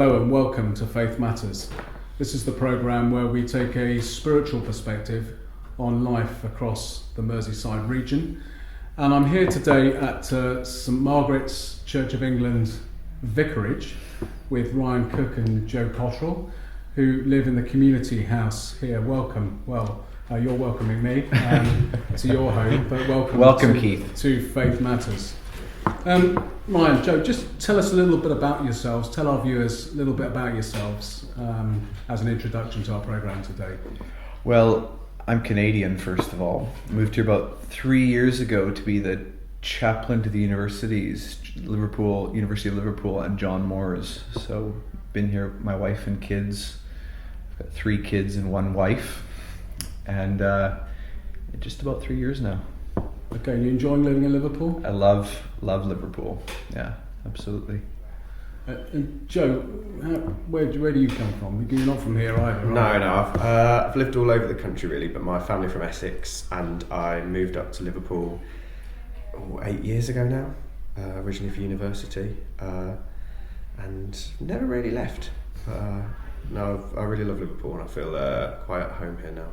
Hello and welcome to Faith Matters. This is the programme where we take a spiritual perspective on life across the Merseyside region. And I'm here today at St Margarets Church of England Vicarage with Ryan Cook and Joe Cottrell, who live in the community house here. Welcome. Well, you're welcoming me to your home, but welcome Keith, to Faith Matters. Ryan, Joe, just tell us a little bit about yourselves. Tell our viewers a little bit about yourselves as an introduction to our programme today. Well, I'm Canadian, first of all. Moved here about 3 years ago to be the chaplain to the universities, Liverpool, University of Liverpool and John Moores. So, been here with my wife and kids. I've got 3 kids and 1 wife. And just about 3 years now. Okay, and you enjoying living in Liverpool? I love Liverpool. Yeah, absolutely. And Joe, where do you come from? You're not from here either, right? No. I've lived all over the country really, but my family from Essex, and I moved up to Liverpool 8 years ago now, originally for university, and never really left. No, I really love Liverpool, and I feel quite at home here now.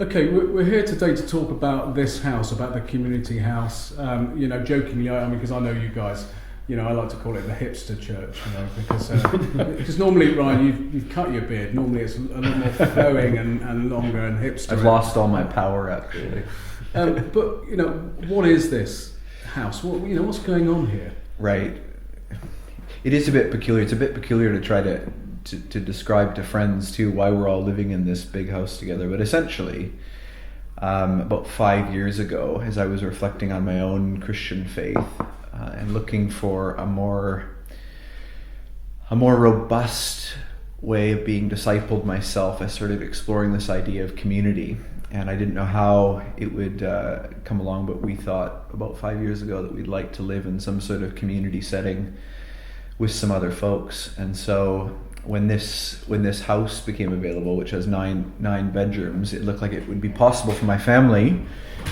Okay, we're here today to talk about this house, about the community house. Jokingly, because I know you guys, I like to call it the hipster church, because normally, Ryan, you've cut your beard. Normally, it's a little more flowing and longer and hipster. I've lost all my power actually. But what is this house? What's going on here? Right. It is a bit peculiar. It's a bit peculiar to try to describe to friends too why we're all living in this big house together. But essentially, about 5 years ago, as I was reflecting on my own Christian faith and looking for a more robust way of being discipled myself, I started exploring this idea of community. And I didn't know how it would come along, but we thought about 5 years ago that we'd like to live in some sort of community setting with some other folks. And so when this house became available, which has nine bedrooms, it looked like it would be possible for my family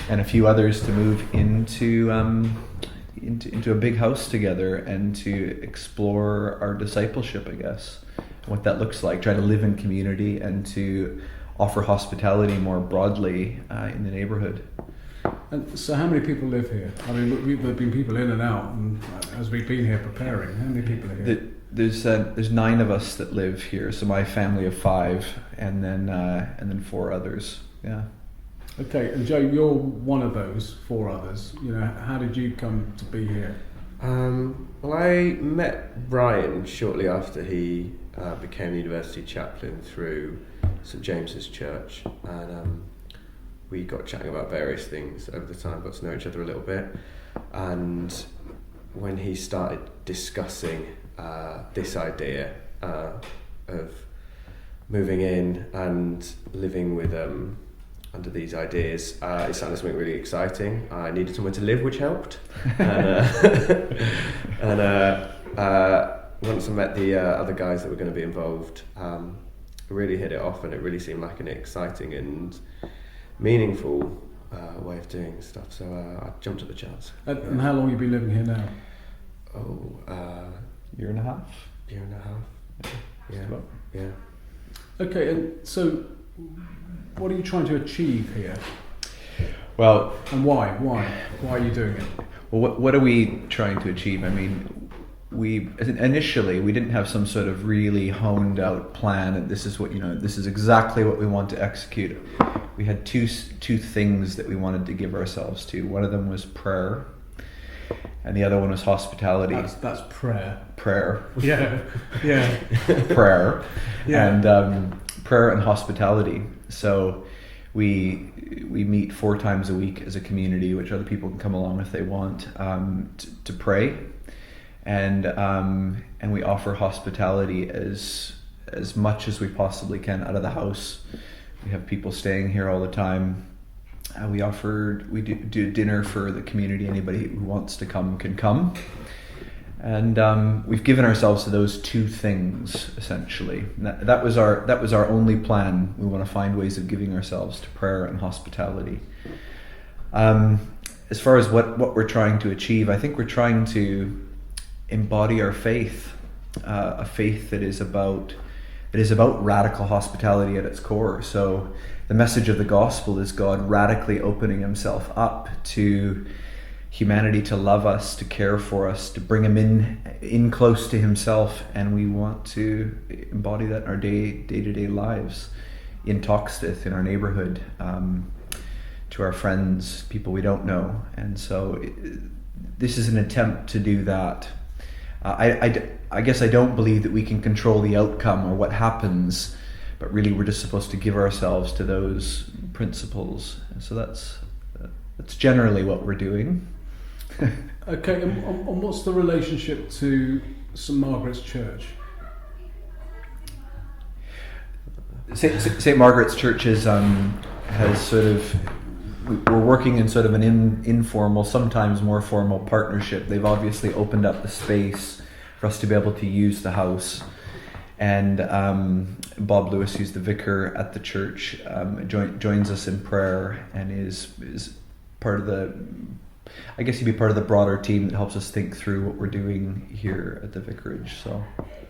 and a few others to move into a big house together and to explore our discipleship, I guess, what that looks like, try to live in community and to offer hospitality more broadly in the neighborhood. And so how many people live here? I mean, there have been people in and out, and as we've been here preparing, how many people are here? There's 9 of us that live here, so my family of 5, and then 4 others. Yeah. Okay, and Joe, you're one of those 4 others. How did you come to be here? Well, I met Ryan shortly after he became the university chaplain through St James's Church, and we got chatting about various things over the time, got to know each other a little bit, and when he started discussing this idea of moving in and living with under these ideas, it sounded something really exciting. I needed somewhere to live, which helped, and once I met the other guys that were going to be involved, we really hit it off, and it really seemed like an exciting and meaningful way of doing stuff, so I jumped at the chance. And how long have you been living here now? Year and a half. Yeah. Okay, and so what are you trying to achieve here? Well, and why are you doing it? Well, what are we trying to achieve? I mean, initially we didn't have some sort of really honed out plan, and this is exactly what we want to execute. We had two things that we wanted to give ourselves to. One of them was prayer, and the other one was hospitality. That's prayer. Prayer. Yeah. Prayer. Yeah. And prayer and hospitality. So we meet 4 times a week as a community, which other people can come along if they want, to pray, and we offer hospitality as much as we possibly can out of the house. We have people staying here all the time. We do dinner for the community. Anybody who wants to come can come. And we've given ourselves to those 2 things essentially. That was our only plan. We want to find ways of giving ourselves to prayer and hospitality. As far as what we're trying to achieve, I think we're trying to embody our faith a faith that is about radical hospitality at its core. So the message of the gospel is God radically opening himself up to humanity, to love us, to care for us, to bring him in close to himself, and we want to embody that in our day-to-day lives, in Toxteth, in our neighborhood, to our friends, people we don't know. And so this is an attempt to do that. I guess I don't believe that we can control the outcome or what happens, but really we're just supposed to give ourselves to those principles. And so that's generally what we're doing. Okay, and what's the relationship to St Margarets Church? St Margarets Church has sort of, we're working in sort of an informal, sometimes more formal partnership. They've obviously opened up the space for us to be able to use the house. And Bob Lewis, who's the vicar at the church, joins us in prayer and is part of the, I guess he'd be part of the broader team that helps us think through what we're doing here at the Vicarage. So,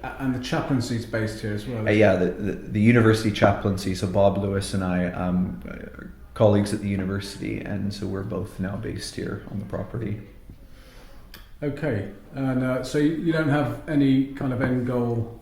and the chaplaincy is based here as well. Yeah, the university chaplaincy. So Bob Lewis and I are colleagues at the university, and so we're both now based here on the property. Okay, and so you don't have any kind of end goal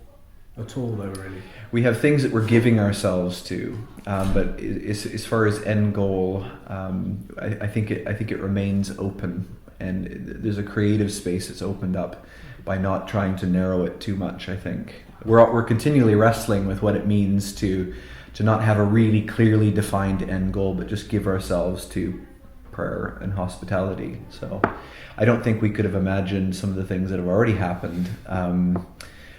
at all, though, really? We have things that we're giving ourselves to, but as far as end goal, I think it remains open, and there's a creative space that's opened up by not trying to narrow it too much. I think we're continually wrestling with what it means to not have a really clearly defined end goal, but just give ourselves to prayer and hospitality. So I don't think we could have imagined some of the things that have already happened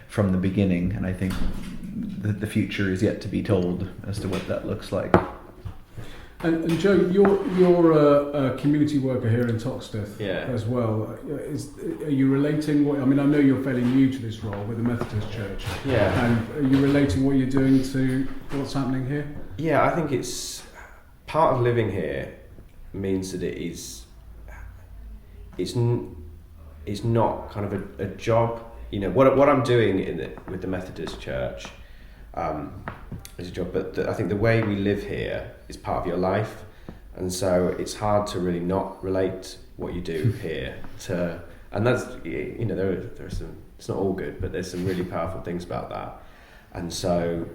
from the beginning, and I think that the future is yet to be told as to what that looks like. And Joe, you're a community worker here in Toxteth as well. Are you relating what? I mean, I know you're fairly new to this role with the Methodist Church. Yeah. And are you relating what you're doing to what's happening here? Yeah, I think it's part of living here means that it's not kind of a job. You know, what I'm doing with the Methodist Church is a job, but I think the way we live here is part of your life, and so it's hard to really not relate what you do here to, and that's, you know, there are some, it's not all good, but there's some really powerful things about that, and so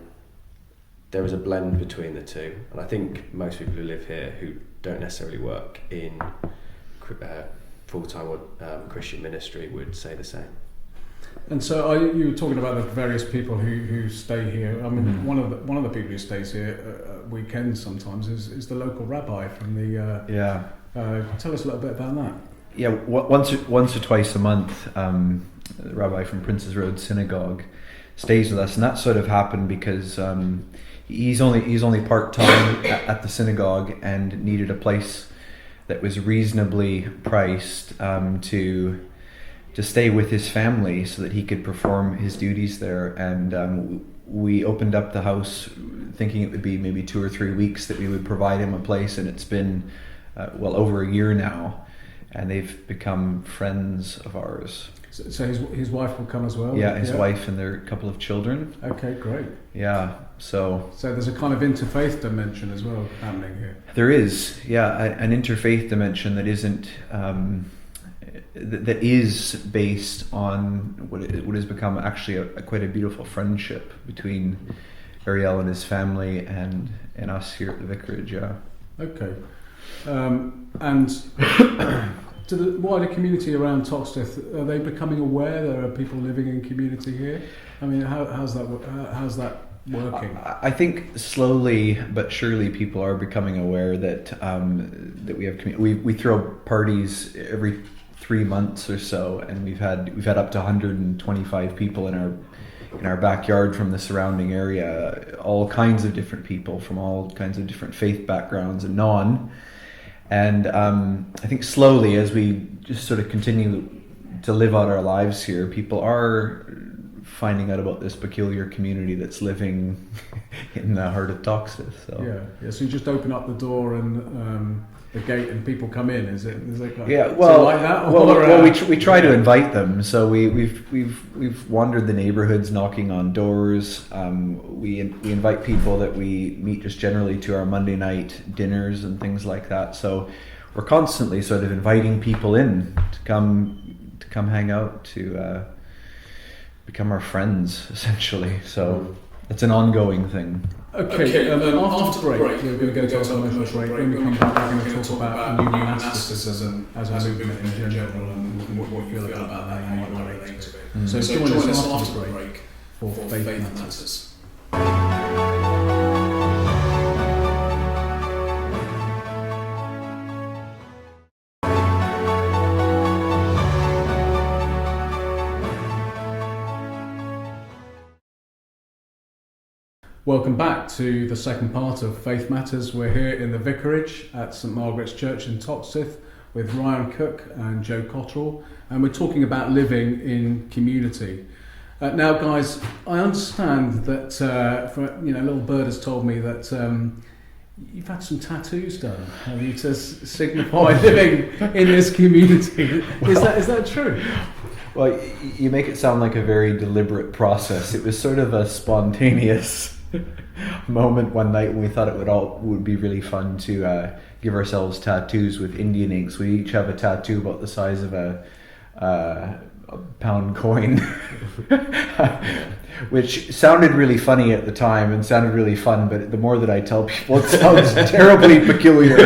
there is a blend between the two, and I think most people who live here who don't necessarily work in full-time or Christian ministry would say the same. And so you were talking about the various people who stay here. I mean, one of the people who stays here weekends sometimes is the local rabbi from the. Tell us a little bit about that. Yeah, once or twice a month, the rabbi from Prince's Road Synagogue stays with us, and that sort of happened because he's only part-time at the synagogue and needed a place that was reasonably priced to stay with his family so that he could perform his duties there. And we opened up the house thinking it would be maybe 2 or 3 weeks that we would provide him a place, and it's been well over a year now, and they've become friends of ours. So his wife will come as well? Yeah, his wife and their couple of children. Okay, great. Yeah, so there's a kind of interfaith dimension as well happening here. There is, yeah, an interfaith dimension that isn't that is based on what has become actually quite a beautiful friendship between Ariel and his family and us here at the Vicarage. Yeah. Okay. And to the wider community around Toxteth, are they becoming aware there are people living in community here? I mean, how's that working? I think slowly but surely people are becoming aware that that we have community. We throw parties every 3 months or so, and we've had up to 125 people in our backyard from the surrounding area, all kinds of different people from all kinds of different faith backgrounds and non. And I think slowly, as we just sort of continue to live out our lives here, people are finding out about this peculiar community that's living in the heart of Toxteth. So So you just open up the door and the gate, and people come in. Is it kind yeah, of, well, like that? we try to invite them. So we've wandered the neighborhoods, knocking on doors. We invite people that we meet just generally to our Monday night dinners and things like that. So we're constantly sort of inviting people in to come hang out, to become our friends, essentially. So it's an ongoing thing. Okay, after the break, we're going to go to a commercial break. When we come back, we're going to talk about new monasticism as a movement in general and what we feel about that and how you might relate to it. So join us after the break for Faith Matters. Welcome back to the second part of Faith Matters. We're here in the Vicarage at St Margarets Church in Toxteth with Ryan Cook and Joe Cottrell, and we're talking about living in community. Now, guys, I understand that little bird has told me that you've had some tattoos done, have you, to signify living in this community. Is that true? Well, you make it sound like a very deliberate process. It was sort of a spontaneous moment one night when we thought it would be really fun to give ourselves tattoos with Indian inks. We each have a tattoo about the size of a pound coin, which sounded really funny at the time and sounded really fun, but the more that I tell people, it sounds terribly peculiar.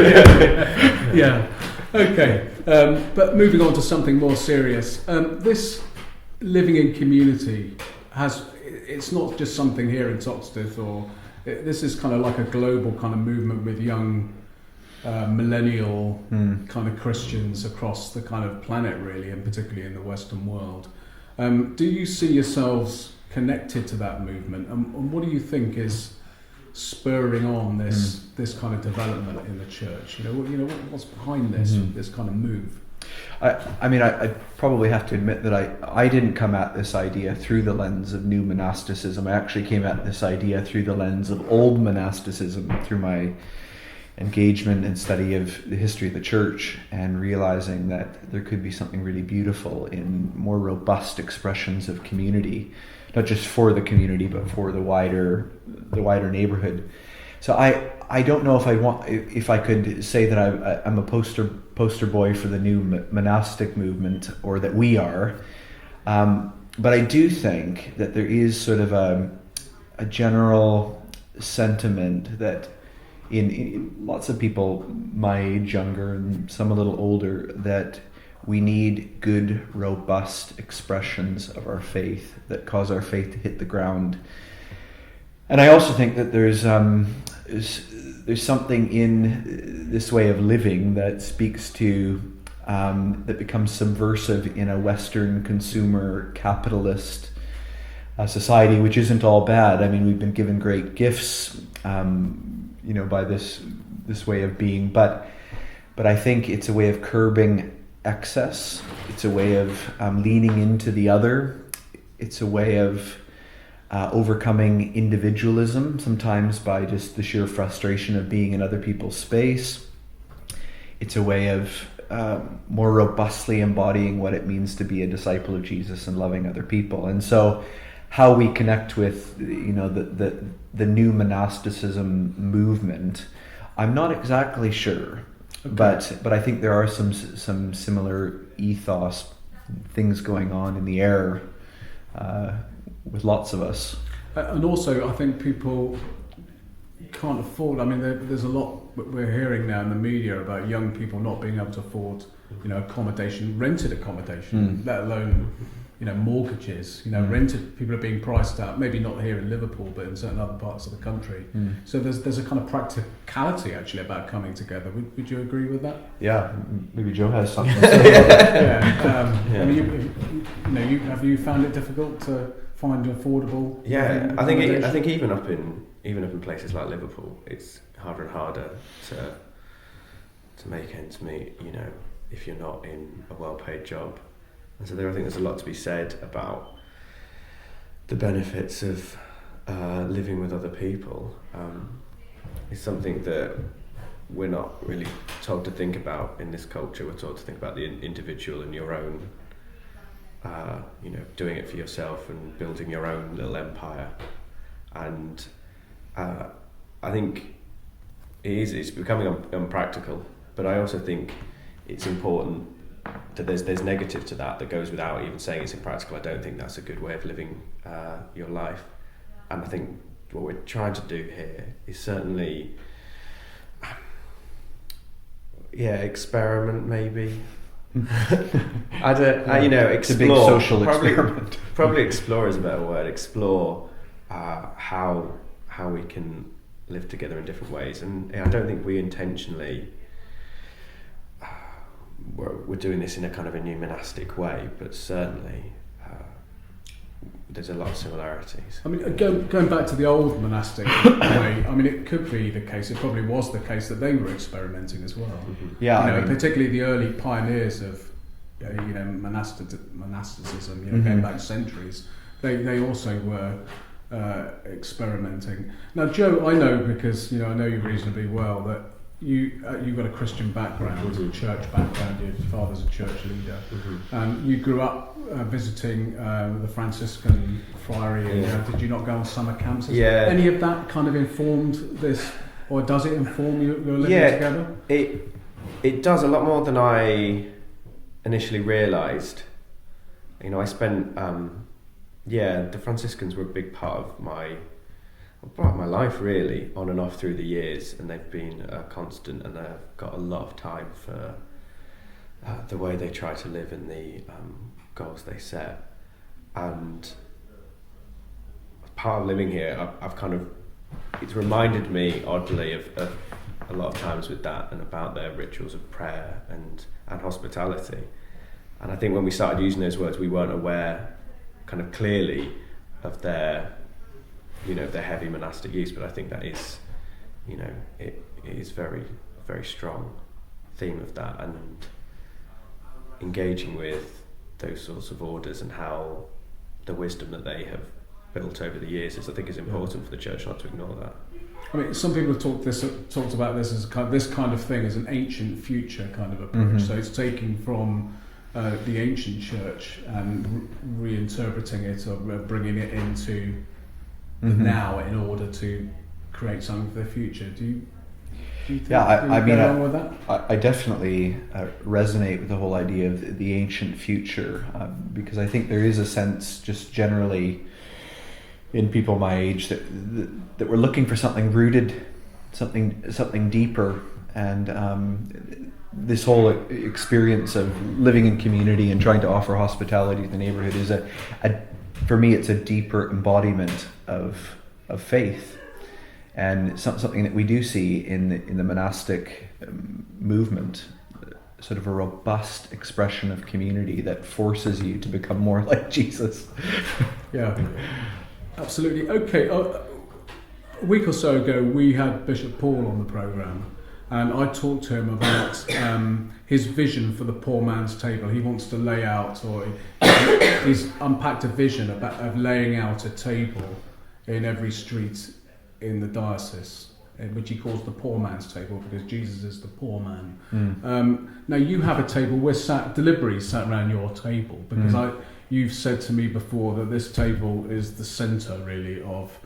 Yeah. Okay. But moving on to something more serious. This living in community it's not just something here in Toxteth, this is kind of like a global kind of movement with young millennial kind of Christians across the kind of planet, really, and particularly in the Western world. Do you see yourselves connected to that movement, and what do you think is spurring on this kind of development in the church? What's behind this kind of move? I probably have to admit that I didn't come at this idea through the lens of new monasticism. I actually came at this idea through the lens of old monasticism, through my engagement and study of the history of the church, and realizing that there could be something really beautiful in more robust expressions of community, not just for the community but for the wider neighborhood. So I don't know if I could say that I'm a poster boy for the new monastic movement, or that we are, but I do think that there is sort of a general sentiment that in lots of people my age, younger, and some a little older, that we need good, robust expressions of our faith that cause our faith to hit the ground. And I also think that there's something in this way of living that speaks to, that becomes subversive in a Western consumer capitalist society, which isn't all bad. I mean, we've been given great gifts, by this way of being, but I think it's a way of curbing excess. It's a way of leaning into the other. It's a way of overcoming individualism, sometimes by just the sheer frustration of being in other people's space. It's a way of more robustly embodying what it means to be a disciple of Jesus and loving other people. And so how we connect with the new monasticism movement, I'm not exactly sure. Okay. But I think there are some similar ethos things going on in the air with lots of us. And also, I think people can't afford. I mean, there's a lot we're hearing now in the media about young people not being able to afford, accommodation, rented accommodation, let alone, mortgages. Rented, people are being priced out. Maybe not here in Liverpool, but in certain other parts of the country. So there's a kind of practicality actually about coming together. Would you agree with that? Yeah, maybe Joe has something to say. I mean, have you found it difficult to find affordable? Yeah, I think even up in places like Liverpool, it's harder and harder to make ends meet. If you're not in a well-paid job, and so I think there's a lot to be said about the benefits of living with other people is something that we're not really told to think about in this culture. We're told to think about the individual and your own, doing it for yourself and building your own little empire. And I think it's becoming unpractical, but I also think it's important that there's negative to that goes without even saying it's impractical. I don't think that's a good way of living your life. And I think what we're trying to do here is certainly experiment maybe. Explore. It's a big social probably, experiment. Probably explore is a better word. Explore how we can live together in different ways. And I don't think we intentionally we're doing this in a kind of a new monastic way, but certainly there's a lot of similarities. I mean, going back to the old monastic way, I mean, it could be the case, it probably was the case that they were experimenting as well. Mm-hmm. Yeah, particularly the early pioneers of monasticism, going back centuries, they also were experimenting. Now, Joe, I know because I know you reasonably well that you've got a Christian background, Mm-hmm. church background. Your father's a church leader. Mm-hmm. You grew up visiting the Franciscan friary. Yeah. Did you not go on summer camps? Has Yeah. any of that kind of informed this, or does it inform your living together? It does a lot more than I initially realised. I spent the Franciscans were a big part of my life, really, on and off through the years, and they've been a constant, and I've got a lot of time for the way they try to live and the goals they set. And part of living here, it's reminded me oddly of a lot of times with that and about their rituals of prayer and hospitality. And I think when we started using those words, we weren't aware kind of clearly of their their heavy monastic use, but I think that is, it is very, very strong theme of that, and engaging with those sorts of orders and how the wisdom that they have built over the years is important for the church not to ignore that. I mean, some people have talked about this as this kind of thing as an ancient future kind of approach. Mm-hmm. So it's taking from the ancient church and reinterpreting it or bringing it into Mm-hmm. now in order to create something for the future. Do you think along with that? I definitely resonate with the whole idea of the ancient future, because I think there is a sense just generally in people my age that we're looking for something rooted, something deeper, and this whole experience of living in community and trying to offer hospitality to the neighborhood is for me, it's a deeper embodiment of faith, and something that we do see in the monastic movement, sort of a robust expression of community that forces you to become more like Jesus. Yeah, absolutely. Okay, a week or so ago, we had Bishop Paul on the programme, and I talked to him about his vision for the poor man's table. He wants to lay out, or he's unpacked a vision of laying out a table in every street in the diocese, which he calls the poor man's table, because Jesus is the poor man. Now you have a table. We're deliberately sat around your table because you've said to me before that this table is the centre, really, of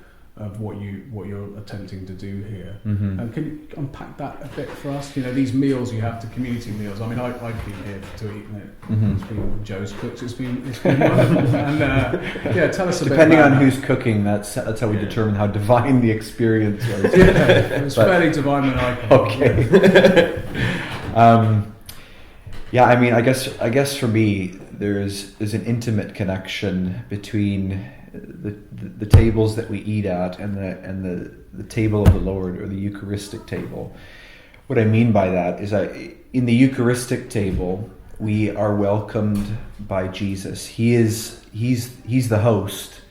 what you're attempting to do here. Mm-hmm. Can you unpack that a bit for us? These meals you have, the community meals. I mean, I've been here to eat it. Mm-hmm. It's been Joe's cooks. It's been wonderful. And tell us a bit. Depending about on that. who's cooking, that's how we determine how divine the experience was. It's fairly divine when I come. Okay. I mean, I guess for me, there's an intimate connection between the tables that we eat at and the table of the Lord, or the Eucharistic table. What I mean by that is that in the Eucharistic table, we are welcomed by Jesus. He's the host,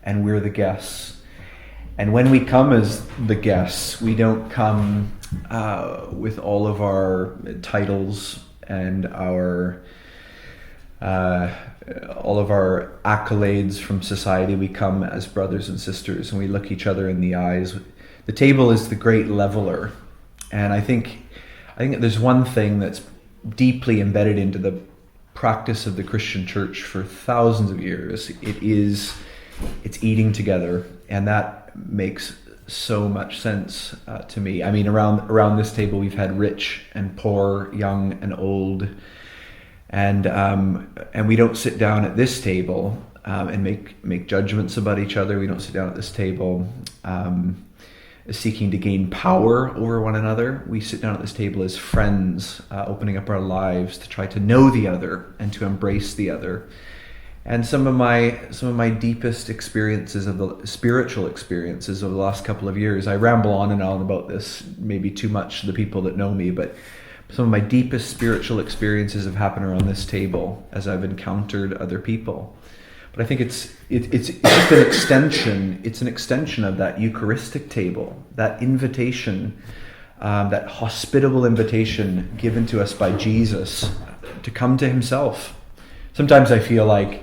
and we're the guests. And when we come as the guests, we don't come with all of our titles and our all of our accolades from society. We come as brothers and sisters, and we look each other in the eyes. The table is the great leveler, and I think there's one thing that's deeply embedded into the practice of the Christian church for thousands of years. It's eating together, and that makes so much sense to me. I mean, around this table we've had rich and poor, young and old, and we don't sit down at this table and make judgments about each other. We don't sit down at this table seeking to gain power over one another. We sit down at this table as friends, opening up our lives to try to know the other and to embrace the other. And some of my deepest experiences of the spiritual experiences over the last couple of years, I ramble on and on about this, maybe too much to the people that know me, but some of my deepest spiritual experiences have happened around this table as I've encountered other people. But I think it's just an extension. It's an extension of that Eucharistic table, that invitation, that hospitable invitation given to us by Jesus to come to Himself. Sometimes I feel like,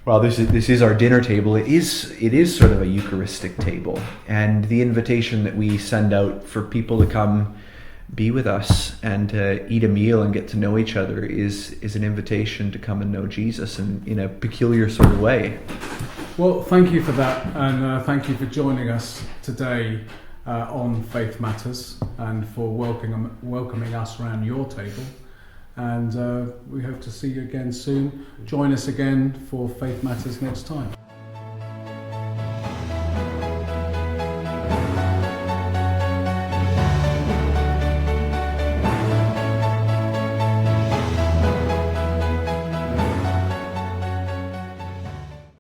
well, this is our dinner table. It is sort of a Eucharistic table, and the invitation that we send out for people to come be with us and to eat a meal and get to know each other is an invitation to come and know Jesus in a peculiar sort of way. Well, thank you for that, and thank you for joining us today on Faith Matters, and for welcoming us around your table. And we hope to see you again soon. Join us again for Faith Matters next time.